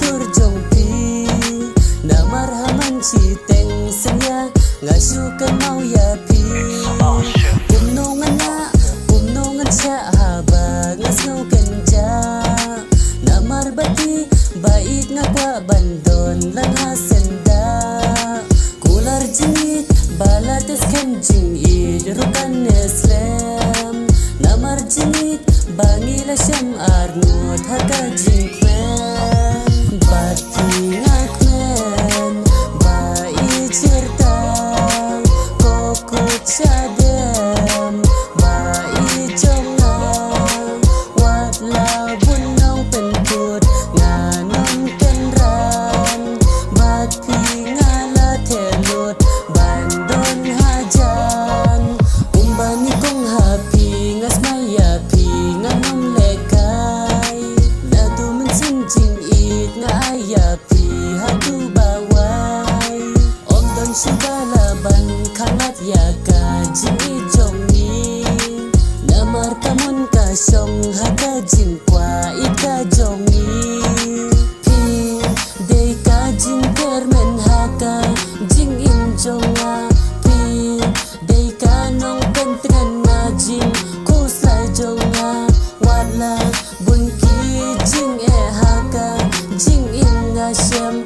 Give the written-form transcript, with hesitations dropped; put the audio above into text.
berjongpi namar haman citeng senya ngasukan mau ya pi kumnongan cha haba ngasngau kenja namar bati baik ngakwa bandon lan hasenda kular jingit balates kenjing rukan islam namar jingit bangila syam arnut haka jingkwen bati ngakmen bai cerita koko cadem bai jonga watla bunau pentut nganom kenran bati ngala telut bandon hajan umbani kong hapi ngas maya pi nganom lekai ladu mensinjing it ngaya pi hatu bawai om don sugalaban kangat yaga jing jongi namar kamun kasong haka jing kwa ika jongi pi dei ka jing kermen haka jing in jonga pi dei ka nong pentengan na jing kusla jonga wala bunki jing haka jing in ngasem